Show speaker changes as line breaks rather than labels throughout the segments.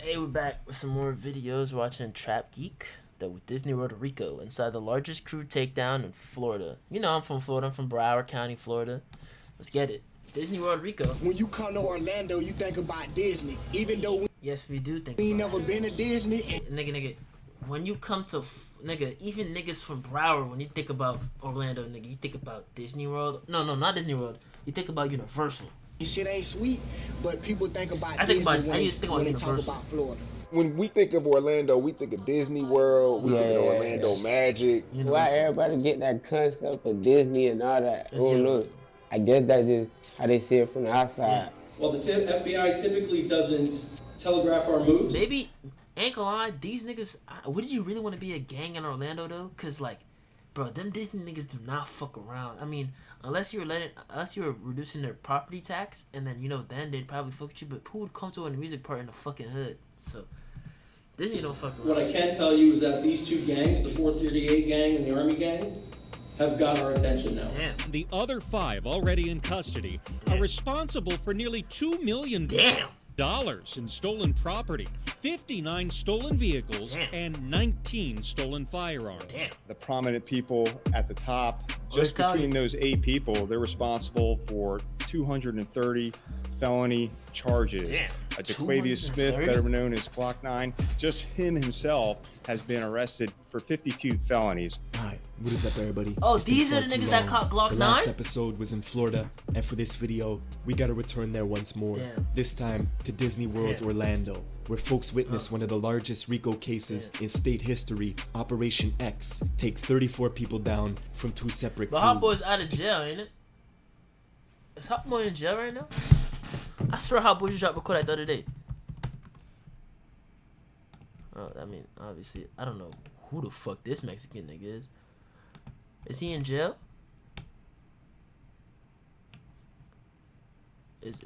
Hey, we're back with some more videos watching Trap Geek, with Disney World Rico inside the largest crew takedown in Florida. You know I'm from Florida. I'm from Broward County, Florida. Let's get it. Disney World Rico.
When you come to Orlando, you think about Disney, even though
Yes, we do think
we ain't
about
never been to Disney.
Nigga, when you come to nigga, even niggas from Broward, when you think about Orlando, nigga, you think about Disney World. No, not Disney World. You think about Universal.
Shit ain't sweet, but people think about
I
Disney
think about-
when,
I
they,
used to think
when
about
they talk
Universal.
about Florida.
When we think of Orlando, we think of Disney World, we think of Orlando Magic.
Why
Universal.
everybody get that concept of Disney and all that? I
It's
don't know.
Universal.
I guess that's just how they see it from the outside.
Well, the FBI typically doesn't telegraph our moves.
Maybe, ain't gonna lie, these niggas, would you really want to be a gang in Orlando though? Cause like, bro, them Disney niggas do not fuck around. I mean, unless you were reducing their property tax, and then then they'd probably fuck with you. But who would come to a music part in the fucking hood? So Disney don't fuck around.
What I can tell you is that these two gangs, the 438 gang and the Army gang, have got our attention now.
Damn.
The other 5 already in custody are responsible for nearly $2 million
Damn.
in stolen property, 59 stolen vehicles,
Damn.
and 19 stolen firearms.
Damn.
The prominent people at the top,
Well,
just
tell
between
you-
those 8 people, they're responsible for 230 felony charges.
Damn.
DeQuavius Smith,
230?
better known as Glock 9, just him himself has been arrested for 52 felonies.
Hi, what is up, everybody?
Oh,
It's been
these are
far
the
too
niggas that
long.
caught Glock
The last
9?
episode was in Florida, and for this video, we gotta return there once more.
Damn.
This time to Disney World's
Damn.
Orlando, where folks witnessed one of the largest RICO cases in state history, Operation X, take 34 people down from 2 separate
But
crews.
Hot Boy's out of jail, ain't it? Is Hot Boy in jail right now? I swear Hot Boy just dropped a Kodak the other day. Oh, I mean, obviously, I don't know who the fuck this Mexican nigga is. Is he in jail? Is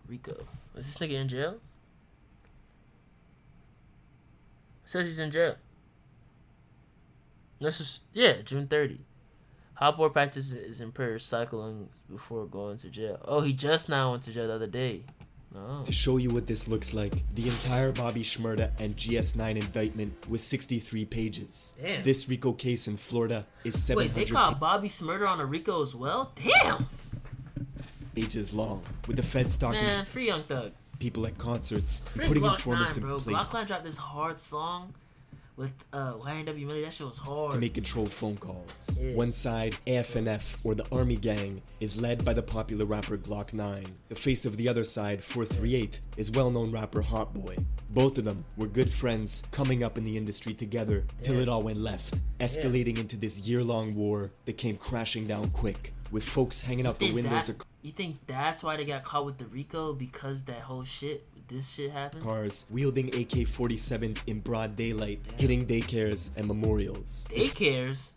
Rico? Is this nigga in jail? It says he's in jail. This is June 30. Hot Boy practice is impaired cycling before going to jail. Oh, he just now went to jail the other day. Oh.
To show you what this looks like, the entire Bobby Shmurda and GS9 indictment was 63 pages.
Damn.
This RICO case in Florida is 700
Wait, they caught Bobby Smurder on a Rico as well? Damn!
pages long, with the feds stalking
Man, free Young Thug.
people at concerts,
Free
putting
Glock
informants
9, bro.
in place
Glock 9 dropped this hard song with YNW Millie. That shit was hard.
to make controlled phone calls.
Yeah.
One side, AFNF, or the Army Gang, is led by the popular rapper Glock 9. The face of the other side, 438, is well-known rapper Hot Boy. Both of them were good friends coming up in the industry together till it all went left, escalating into this year-long war that came crashing down quick, with folks hanging out the windows of
You think that's why they got caught with the Rico? Because that whole shit, this shit happened?
cars, wielding AK-47s in broad daylight, hitting daycares and memorials.
Daycares?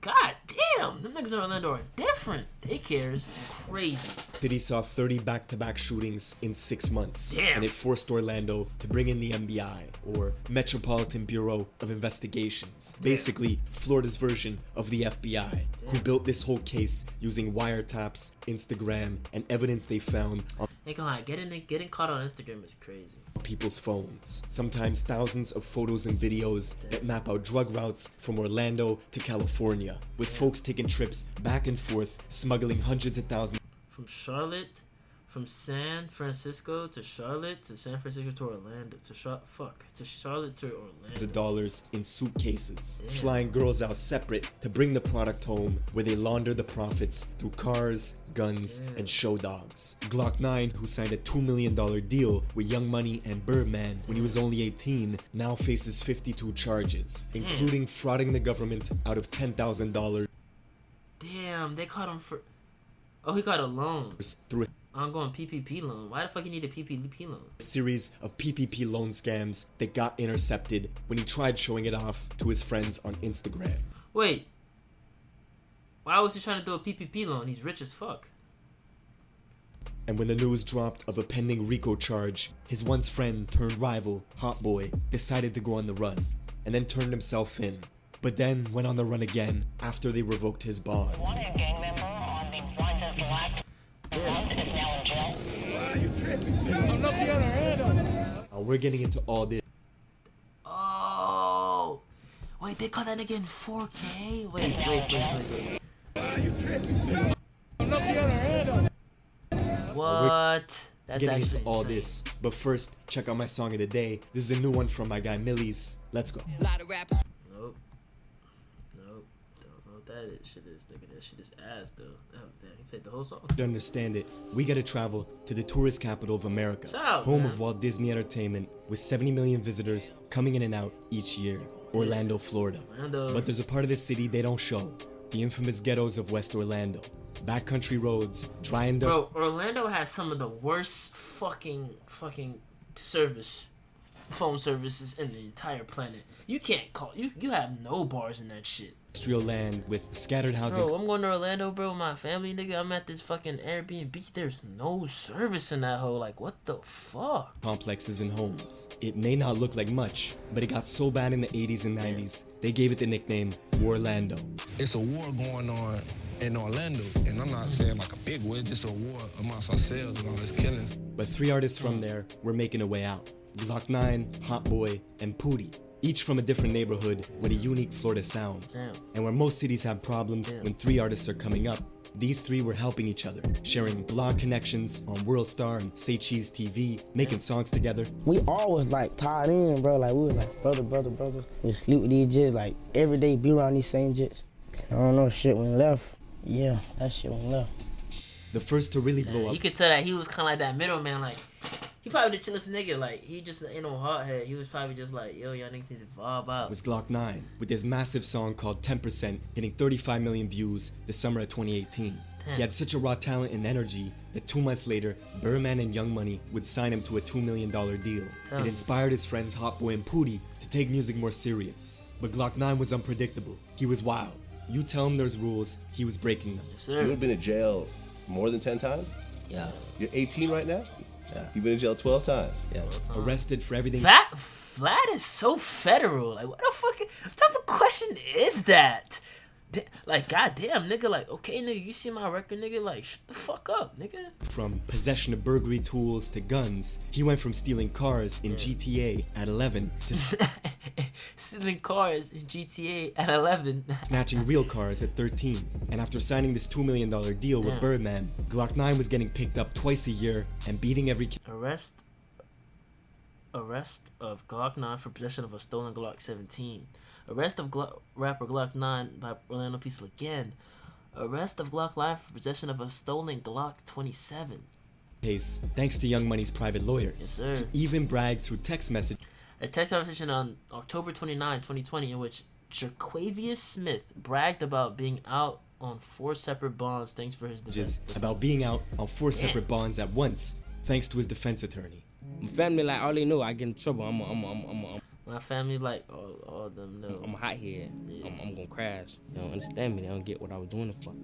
God damn! Them niggas in Orlando are different. Daycares is crazy.
City saw 30 back-to-back shootings in 6 months,
Damn.
and it forced Orlando to bring in the MBI, or Metropolitan Bureau of Investigations, basically Florida's version of the FBI, who built this whole case using wiretaps, Instagram, and evidence they found on
Ain't gonna lie, getting caught on Instagram is crazy.
people's phones. Sometimes thousands of photos and videos that map out drug routes from Orlando to California, with folks taking trips back and forth, smuggling hundreds of thousands
From Charlotte, from San Francisco to Charlotte to San Francisco to Orlando to Charlotte to Orlando.
of dollars in suitcases,
Damn.
flying girls out separate to bring the product home, where they launder the profits through cars, guns,
Damn.
and show dogs. Glock 9, who signed a $2 million deal with Young Money and Birdman when he was only 18, now faces 52 charges, including frauding the government out of $10,000
Damn, they caught him for. Oh, he got a loan.
through a
Ongoing PPP loan. Why the fuck you need a PPP loan?
series of PPP loan scams that got intercepted when he tried showing it off to his friends on Instagram.
Wait. Why was he trying to do a PPP loan? He's rich as fuck.
And when the news dropped of a pending RICO charge, his once friend turned rival, Hot Boy, decided to go on the run, and then turned himself in. But then went on the run again after they revoked his bond.
Damn.
We're getting into all this.
Oh, wait, they call that nigga in 4K? Wait. What? That's
Getting
actually
into all
insane.
this. But first, check out my song of the day. This is a new one from my guy Millies. Let's go.
Nope. Don't know what that shit is, nigga. That shit is ass, though. Oh, damn, he played the whole song.
To understand it, we gotta travel to the tourist capital of America,
Shout out,
home
man.
of Walt Disney Entertainment, with 70 million visitors coming in and out each year. Orlando, Florida.
Orlando.
But there's a part of the city they don't show. The infamous ghettos of West Orlando. Backcountry roads, dry and dusty.
Bro, Orlando has some of the worst fucking phone services in the entire planet. You can't call, you have no bars in that shit.
Industrial land with scattered housing
Bro, I'm going to Orlando, bro, with my family, nigga. I'm at this fucking Airbnb. There's no service in that hole. Like, what the fuck?
complexes and homes. It may not look like much, but it got so bad in the 80s and 90s, they gave it the nickname Warlando.
It's a war going on in Orlando, and I'm not saying like a big war, it's just a war amongst ourselves and all this killings.
But 3 artists from there were making a way out. Glock 9, Hot Boy, and Pootie. Each from a different neighborhood with a unique Florida sound.
Damn.
And where most cities have problems when 3 artists are coming up, these 3 were helping each other, sharing blog connections on WorldStar and Say Cheese TV, making songs together.
We always like tied in, bro. Like we was like brothers. We sleep with these jits, like every day be around these same jits. I don't know, shit went left. Yeah, that shit went left.
The first to really blow
You
up
could tell that he was kind of like that middleman, like, he probably the chillest nigga, like, he just ain't no hothead. He was probably just like, yo, y'all niggas need to vibe out.
was Glock 9, with his massive song called 10%, hitting 35 million views the summer of 2018. He had such a raw talent and energy that 2 months later, Birdman and Young Money would sign him to a $2 million deal. It inspired his friends Hot Boy and Pootie to take music more serious. But Glock 9 was unpredictable. He was wild. You tell him there's rules, he was breaking them.
Yes, sir.
You have been in jail more than 10 times?
Yeah.
You're 18 right now?
Yeah.
You've been in jail 12 times?
Yeah.
Arrested for everything.
Vlad is so federal. Like, what the fuck? What type of question is that? Like, goddamn, nigga. Like, okay, nigga, you see my record, nigga. Like, shut the fuck up, nigga.
From possession of burglary tools to guns, he went from stealing cars in GTA at 11 to
Stealing cars in GTA at 11.
snatching real cars at 13. And after signing this $2 million deal with Birdman, Glock 9 was getting picked up twice a year and beating every
Arrest of Glock 9 for possession of a stolen Glock 17. Arrest of rapper Glock 9 by Orlando Peace again. Arrest of Glock 9 for possession of a stolen Glock 27.
case, thanks to Young Money's private lawyers.
Yes, sir.
He even bragged through text message.
A text conversation on October 29, 2020, in which Jaquavius Smith bragged about being out on 4 separate bonds thanks for his defense.
About being out on 4 separate bonds at once, thanks to his defense attorney.
My family, like, all they know, I get in trouble. I'm
My family, like, all of them know.
I'm a hothead. I'm gonna crash. They don't understand me. They don't get what I was doing it for.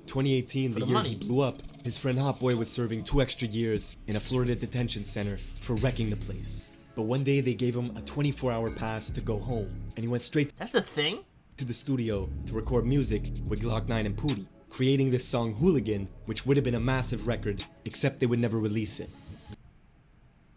2018,
For
the
the
year
money.
he blew up, his friend Hot Boy was serving 2 extra years in a Florida detention center for wrecking the place. But one day they gave him a 24-hour pass to go home, and he went straight
That's a thing?
to the studio to record music with Glock 9 and Pootie, creating this song Hooligan, which would have been a massive record, except they would never release it.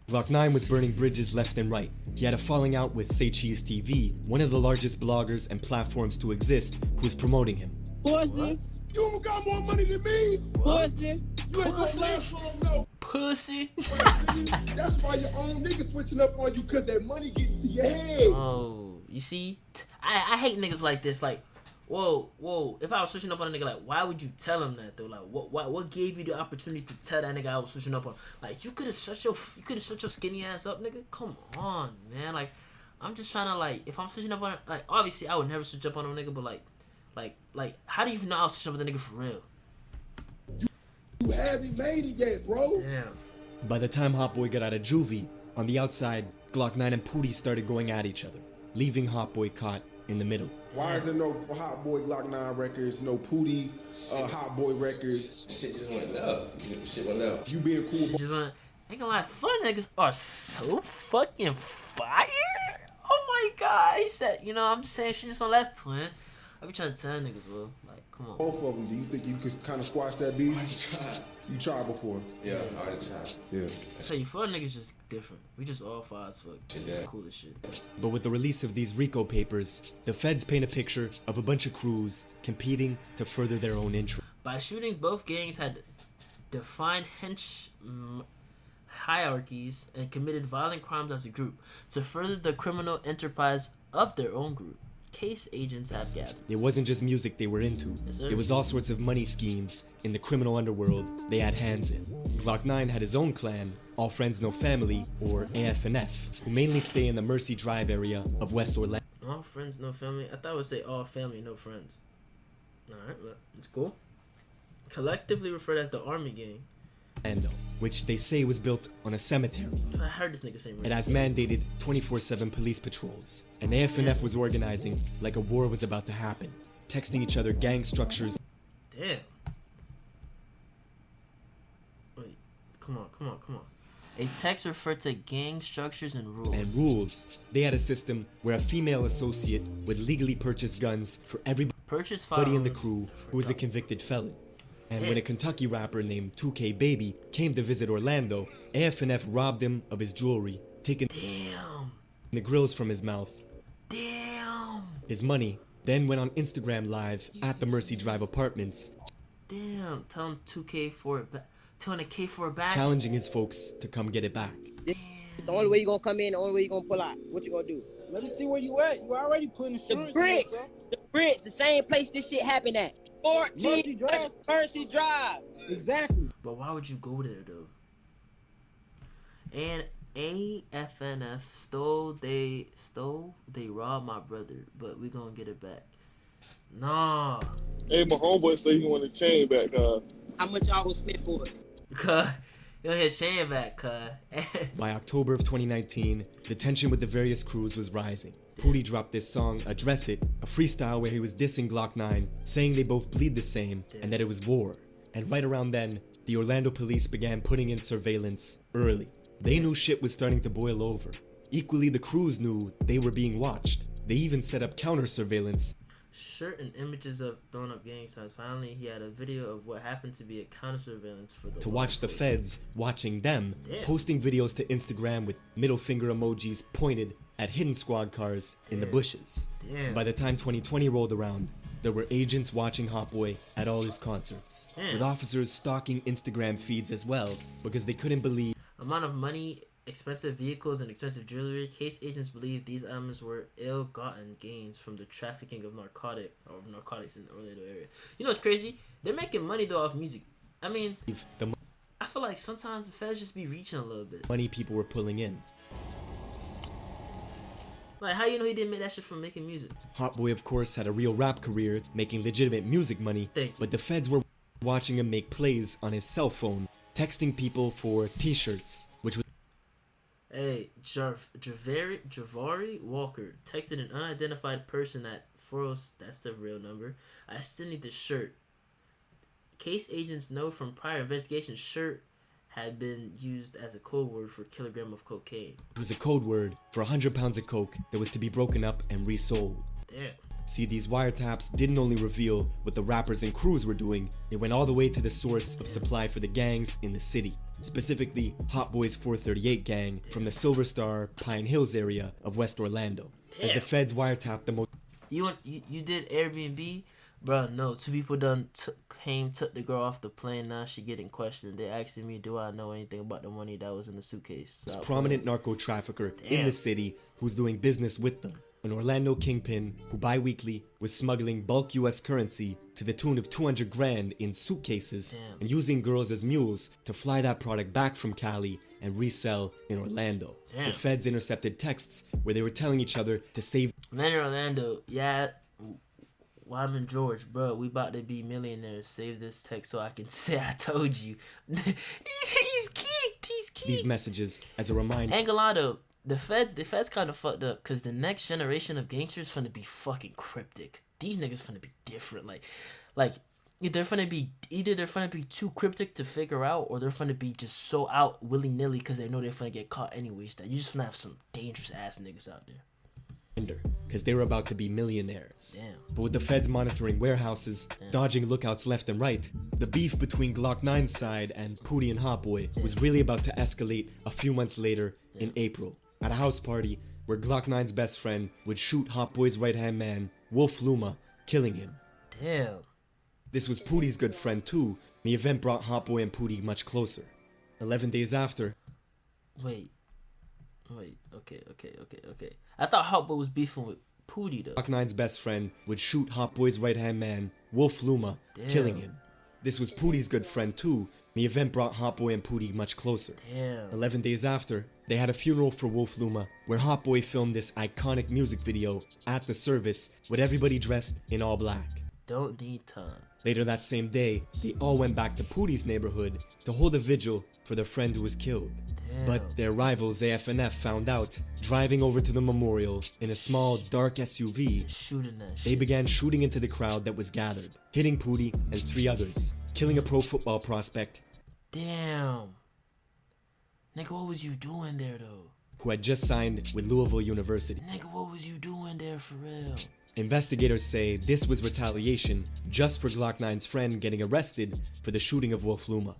Glock 9 was burning bridges left and right. He had a falling out with Say Cheese TV, one of the largest bloggers and platforms to exist, who was promoting him.
Pussy. You got more money than me.
Pussy.
You ain't gonna last long, no.
Pussy.
That's why your own niggas switching up on you, cause that money getting to your head.
Oh, you see? I hate niggas like this. Like, whoa. If I was switching up on a nigga, like, why would you tell him that though? Like, what gave you the opportunity to tell that nigga I was switching up on? Like, you could have shut your skinny ass up, nigga. Come on, man. Like, I'm just trying to, like, if I'm switching up on, like, obviously I would never switch up on a nigga, but like, how do you know I was switching up with a nigga for real?
You haven't made it yet, bro.
Damn.
By the time Hot Boy got out of juvie, on the outside, Glock 9 and Pootie started going at each other, leaving Hot Boy caught in the middle.
Why is there no Hot Boy Glock 9 records, no Pootie Hot Boy records?
Shit just went up. Shit went up.
You being cool.
Shit just ain't gonna lie, Florida niggas are so fucking fire. Oh my god, he said, you know, I'm just saying shit just on left, twin. I be trying to tell niggas, well, like, come on.
Both of them, do you think you could kind of squash that beef? You tried before?
Yeah, I already tried.
Yeah.
I tell you, Florida niggas just different. We just all fire as fuck. It's cool as shit.
But with the release of these RICO papers, the feds paint a picture of a bunch of crews competing to further their own interests.
By shootings, both gangs had defined hierarchies and committed violent crimes as a group to further the criminal enterprise of their own group. Case agents have gathered.
It wasn't just music they were into.
Yes, sir.
It was all sorts of money schemes in the criminal underworld they had hands in. Glock 9 had his own clan, All Friends No Family, or AFNF, who mainly stay in the Mercy Drive area of West Orlando.
All friends, no family. I thought it would say all family, no friends. Alright, well, it's cool. Collectively referred as the Army Gang.
Which they say was built on a cemetery.
I heard this nigga saying
It has mandated 24/7 police patrols, and AFNF was organizing like a war was about to happen, texting each other gang structures.
Damn. Wait, come on. A text referred to gang structures and rules.
They had a system where a female associate would legally purchase guns for everybody in the crew who was a convicted felon. And when a Kentucky rapper named 2K Baby came to visit Orlando, AFNF robbed him of his jewelry, taking the grills from his mouth, his money, then went on Instagram Live at the Mercy Drive apartments,
tell him 2K for it back, 200K for it back,
challenging his folks to come get it back.
It's the only way you gonna come in, the only way you gonna pull out. What you gonna do?
Let me see where you at. You already putting
The bricks, the same place this shit happened at. 14 Mercy Drive.
Exactly.
But why would you go there though? And AFNF they robbed my brother, but we gonna get it back. Nah.
Hey, my homeboy said he want the chain back.
How much y'all gonna spend for it?
You'll get chain back,
By October of 2019, the tension with the various crews was rising. Pootie dropped this song, Address It, a freestyle where he was dissing Glock 9, saying they both bleed the same and that it was war. And right around then, the Orlando police began putting in surveillance early. They knew shit was starting to boil over. Equally, the crews knew they were being watched. They even set up counter surveillance.
Shirt and images of thrown up gang signs. Finally, he had a video of what happened to be a counter surveillance for the
to watch the feds watching them, posting videos to Instagram with middle finger emojis pointed at hidden squad cars in the bushes. By the time 2020 rolled around, there were agents watching Hot Boy at all his concerts, with officers stalking Instagram feeds as well because they couldn't believe
amount of money, expensive vehicles, and expensive jewelry. Case agents believe these items were ill-gotten gains from the trafficking of narcotics in the Orlando area. You know what's crazy? They're making money though off music. I mean, I feel like sometimes the feds just be reaching a little bit.
money people were pulling in.
Like, how you know he didn't make that shit from making music?
Hot Boy, of course, had a real rap career, making legitimate music money, but the feds were watching him make plays on his cell phone, texting people for t-shirts, which was...
Hey, Javari Walker texted an unidentified person at 40, that's the real number. I still need the shirt. Case agents know from prior investigation, shirt had been used as a code word for kilogram of cocaine.
It was a code word for 100 pounds of coke that was to be broken up and resold.
Damn.
See, these wiretaps didn't only reveal what the rappers and crews were doing, it went all the way to the source of supply for the gangs in the city. Specifically, Hot Boy's 438 gang from the Silver Star, Pine Hills area of West Orlando. As the feds wiretapped the most...
You did Airbnb? Bro, no. Two people took the girl off the plane. Now she getting questioned. They asking me, do I know anything about the money that was in the suitcase?
So prominent narco trafficker in the city who's doing business with them. An Orlando kingpin who bi-weekly was smuggling bulk US currency to the tune of 200 grand in suitcases and using girls as mules to fly that product back from Cali and resell in Orlando. The feds intercepted texts where they were telling each other to save...
Man in Orlando, Wyman George, bro, we about to be millionaires. Save this text so I can say I told you. He's key.
These messages as a reminder.
Angelado, the feds kind of fucked up because the next generation of gangsters finna be fucking cryptic. These niggas finna be different. Like they're finna be too cryptic to figure out, or they're finna be just so out willy nilly because they know they're finna get caught anyways. That you just finna have some dangerous ass niggas out there.
because they were about to be millionaires.
Damn.
But with the feds monitoring warehouses, dodging lookouts left and right, the beef between Glock 9's side and Pootie and Hot Boy was really about to escalate a few months later in April at a house party where Glock 9's best friend would shoot Hot Boy's right-hand man, Wolf Luma, killing him.
Damn.
This was Pootie's good friend too. The event brought Hot Boy and Pootie much closer. 11 days after...
Wait, okay. I thought Hot Boy was beefing with Pootie though.
Glock 9's best friend would shoot Hot Boy's right-hand man, Wolf Luma, killing him. This was Pootie's good friend too. The event brought Hot Boy and Pootie much closer.
Damn.
11 days after, they had a funeral for Wolf Luma, where Hot Boy filmed this iconic music video at the service with everybody dressed in all black.
Don't need time.
Later that same day, they all went back to Pootie's neighborhood to hold a vigil for their friend who was killed.
Damn.
But their rivals AFNF found out, driving over to the memorial in a small dark SUV.
Shooting that shit.
They began shooting into the crowd that was gathered, hitting Pootie and 3 others, killing a pro football prospect.
Damn. Nigga, what was you doing there though?
Who had just signed with Louisville University.
Nigga, what was you doing there for real?
Investigators say this was retaliation just for Glock 9's friend getting arrested for the shooting of Wolf Luma.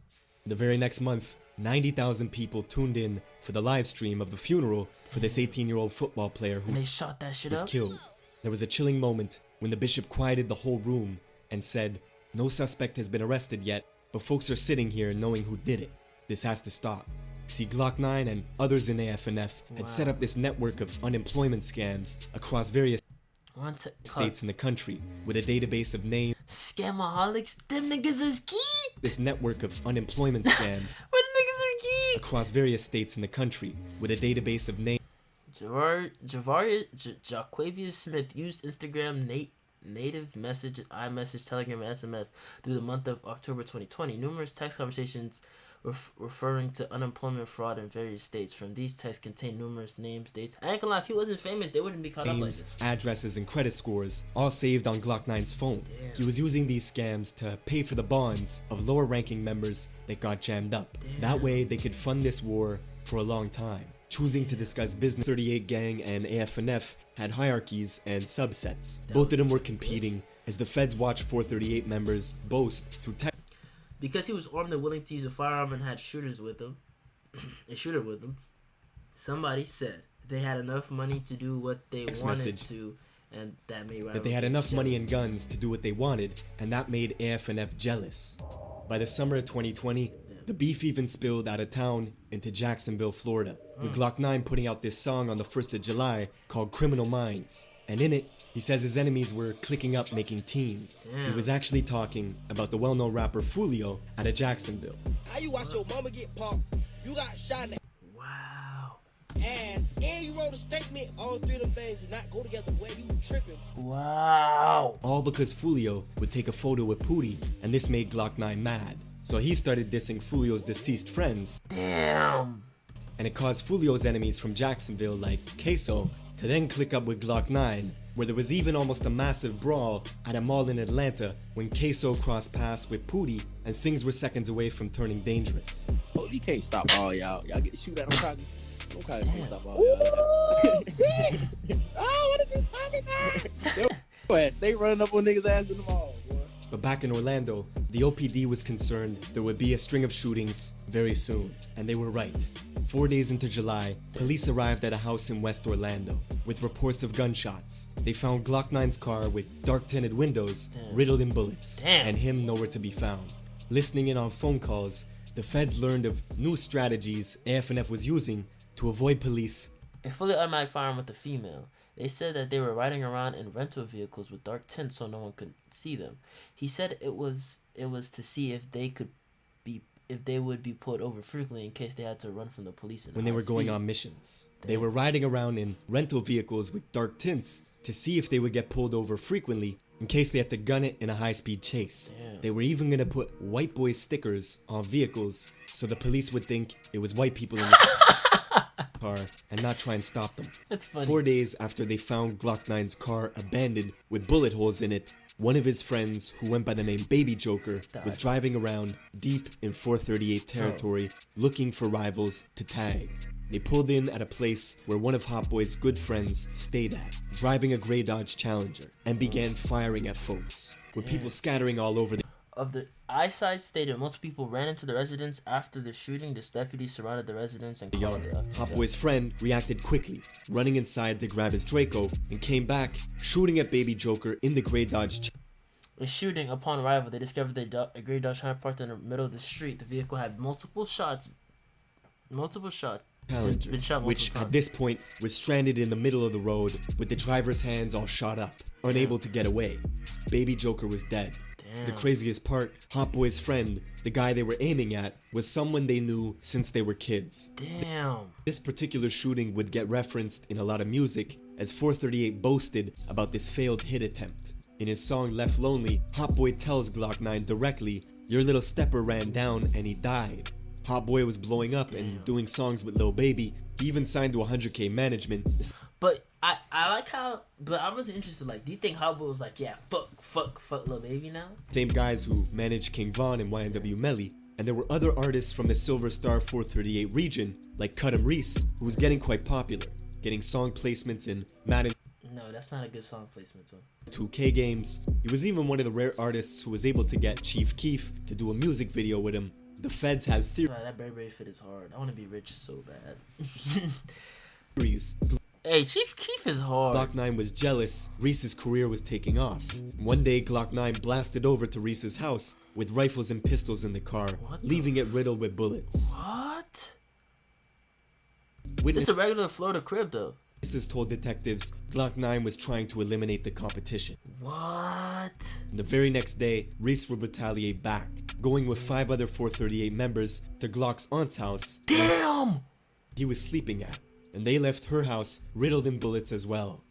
The very next month, 90,000 people tuned in for the live stream of the funeral for this 18-year-old football player who
And they shot that shit
was
up?
killed. There was a chilling moment when the bishop quieted the whole room and said, "No suspect has been arrested yet, but folks are sitting here knowing who did it. This has to stop." See, Glock 9 and others in AFNF had set up this network of unemployment scams across various states in the country with a database of names.
Scamaholics? Them niggas are ski!
This network of unemployment scams
What niggas are ski?
across various states in the country with a database of names.
Jaquavius Smith used Instagram native message, iMessage, Telegram, and SMF through the month of October 2020. Numerous text conversations referring to unemployment fraud in various states. From these texts contain numerous names, dates. I ain't gonna lie, if he wasn't famous, they wouldn't be caught up like
Names,
this.
addresses, and credit scores, all saved on Glock 9's phone.
Damn.
He was using these scams to pay for the bonds of lower-ranking members that got jammed up. That way, they could fund this war for a long time. Choosing to discuss business, 38 Gang and AFNF had hierarchies and subsets. Both of them were competing as the feds watched 438 members boast through text.
Because he was armed and willing to use a firearm and had shooters with him, a shooter with him, somebody said they had enough money to do what they wanted to, and that made
that they had enough money and guns to do what they wanted, and that made AFNF jealous. By the summer of 2020, the beef even spilled out of town into Jacksonville, Florida, with Glock 9 putting out this song on the 1st of July called Criminal Minds. And in it, he says his enemies were clicking up making teams. He was actually talking about the well-known rapper Foolio out of Jacksonville.
How you watch your mama get popped? You got shot in the ass, and you wrote a statement. All 3 of them things do not go together. Boy, you tripping.
Wow.
All because Foolio would take a photo with Pootie, and this made Glock 9 mad. So he started dissing Foolio's deceased friends.
Damn.
And it caused Foolio's enemies from Jacksonville, like Queso, to then click up with Glock 9, where there was even almost a massive brawl at a mall in Atlanta when Queso crossed paths with Pootie, and things were seconds away from turning dangerous.
Oh, you can't stop all y'all. Y'all get to shoot at them talking. Okay, can't stop all y'all.
Shit. Oh, what is you talking about?
They running up on niggas' ass in the mall, boy.
But back in Orlando, the OPD was concerned there would be a string of shootings very soon, and they were right. 4 days into July, police arrived at a house in West Orlando with reports of gunshots. They found Glock 9's car with dark tinted windows riddled in bullets, and him nowhere to be found. Listening in on phone calls, the feds learned of new strategies AFNF was using to avoid police.
A fully automatic firearm with a female. They said that they were riding around in rental vehicles with dark tints so no one could see them. He said it was to see if they would be pulled over frequently in case they had to run from the police
when they were going on missions. They were riding around in rental vehicles with dark tints to see if they would get pulled over frequently in case they had to gun it in a high-speed chase. They were even going to put white boy stickers on vehicles so the police would think it was white people in the car and not try and stop them.
That's funny.
4 days after they found Glock 9's car abandoned with bullet holes in it, one of his friends, who went by the name Baby Joker, was driving around deep in 438 territory looking for rivals to tag. they pulled in at a place where one of Hot Boy's good friends stayed at, driving a gray Dodge Challenger, and began firing at folks, with people scattering all over the
Of the eyesight stated multiple people ran into the residence after the shooting. This deputy surrounded the residence and called it up.
Hot Boy's friend reacted quickly, running inside to grab his Draco, and came back, shooting at Baby Joker in the gray Dodge.
The shooting, upon arrival, they discovered a gray Dodge Challenger parked in the middle of the street. The vehicle had multiple shots.
Challenger,
Been shot
which
multiple
at this point was stranded in the middle of the road with the driver's hands all shot up, unable to get away. Baby Joker was dead. The craziest part, Hot Boy's friend, the guy they were aiming at, was someone they knew since they were kids.
Damn.
This particular shooting would get referenced in a lot of music, as 438 boasted about this failed hit attempt. In his song Left Lonely, Hot Boy tells Glock 9 directly, "Your little stepper ran down and he died." Hot Boy was blowing up and doing songs with Lil Baby. He even signed to 100K management.
But I like how, but I'm really interested, like, do you think Hot Boy was like, yeah, fuck Lil Baby now?
Same guys who managed King Von and YNW Melly. And there were other artists from the Silver Star 438 region, like Cut'em Reese, who was getting quite popular, getting song placements in Madden.
No, that's not a good song placement, so.
2K games. He was even one of the rare artists who was able to get Chief Keef to do a music video with him. The feds had
That Burberry fit is hard. I want to be rich so bad.
theories.
Hey, Chief Keef is hard.
Glock 9 was jealous Reese's career was taking off. One day, Glock 9 blasted over to Reese's house with rifles and pistols in the car, leaving it riddled with bullets.
What?
Witness
It's a regular Florida crib, though.
Witnesses told detectives Glock 9 was trying to eliminate the competition.
What?
And the very next day, Reese would retaliate back, going with 5 other 438 members to Glock's aunt's house.
Damn!
He was sleeping at, and they left her house riddled in bullets as well.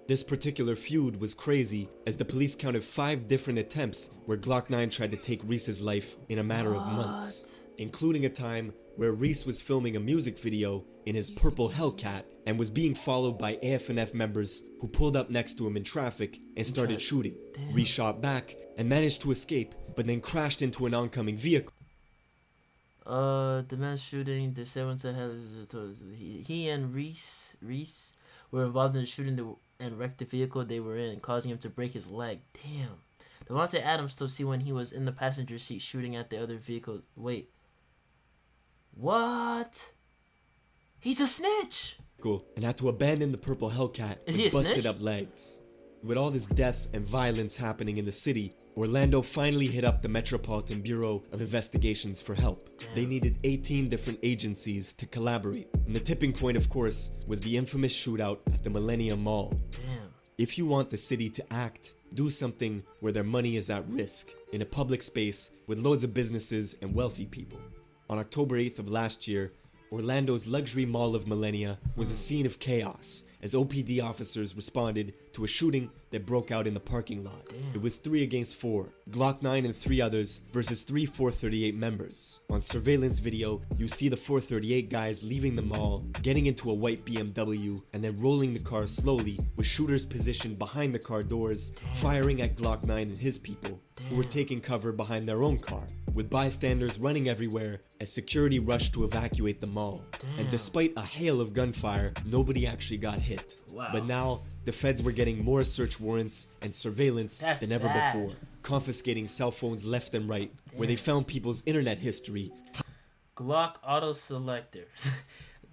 This particular feud was crazy, as the police counted 5 different attempts where Glock 9 tried to take Reese's life in a matter of months, including a time where Reese was filming a music video in his purple Hellcat and was being followed by AFNF members who pulled up next to him in traffic and started shooting. Reese shot back and managed to escape, but then crashed into an oncoming vehicle.
The man shooting, the 7 said he and Reese were involved in the shooting and wrecked the vehicle they were in, causing him to break his leg. Damn. Devontae Adams told see when he was in the passenger seat shooting at the other vehicle. Wait. What? He's a snitch.
And had to abandon the purple Hellcat
Is
with
he a
busted
snitch?
up legs. With all this death and violence happening in the city, Orlando finally hit up the Metropolitan Bureau of Investigations for help. They needed 18 different agencies to collaborate. And the tipping point, of course, was the infamous shootout at the Millennium Mall.
Damn.
If you want the city to act, do something where their money is at risk, in a public space with loads of businesses and wealthy people. On October 8th of last year, Orlando's luxury mall of Millennia was a scene of chaos as OPD officers responded to a shooting that broke out in the parking lot. It was 3 against 4, Glock 9 and 3 others versus 3 438 members. On surveillance video, you see the 438 guys leaving the mall, getting into a white BMW, and then rolling the car slowly with shooters positioned behind the car doors, firing at Glock 9 and his people, who were taking cover behind their own car, with bystanders running everywhere as security rushed to evacuate the mall. And despite a hail of gunfire, nobody actually got hit.
Wow.
But now, the feds were getting more search warrants and surveillance
That's
than ever
bad.
before, confiscating cell phones left and right, where they found people's internet history.
Glock auto selector.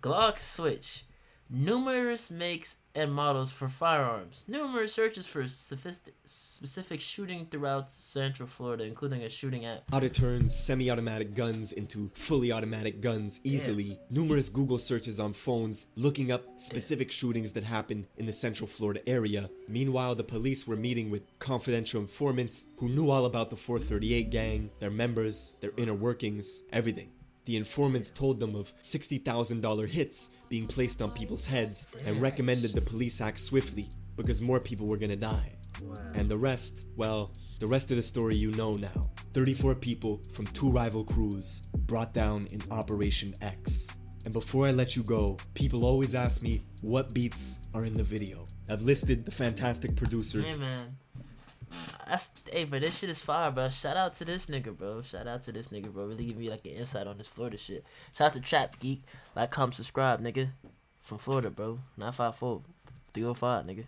Glock switch. Numerous makes and models for firearms. Numerous searches for specific shooting throughout Central Florida, including a shooting at
How to turn semi-automatic guns into fully automatic guns easily. Numerous Google searches on phones looking up specific shootings that happened in the Central Florida area. Meanwhile, the police were meeting with confidential informants who knew all about the 438 gang, their members, their inner workings, everything. The informants told them of $60,000 hits being placed on people's heads and recommended the police act swiftly because more people were gonna die. And the rest, well, the rest of the story you know now. 34 people from 2 rival crews brought down in Operation X. And before I let you go, people always ask me what beats are in the video. I've listed the fantastic producers.
Hey man, but this shit is fire, bro. Shout out to this nigga, bro. Really give me like an insight on this Florida shit. Shout out to Trap Geek. Like, comment, subscribe, nigga. From Florida, bro. 954 305, nigga.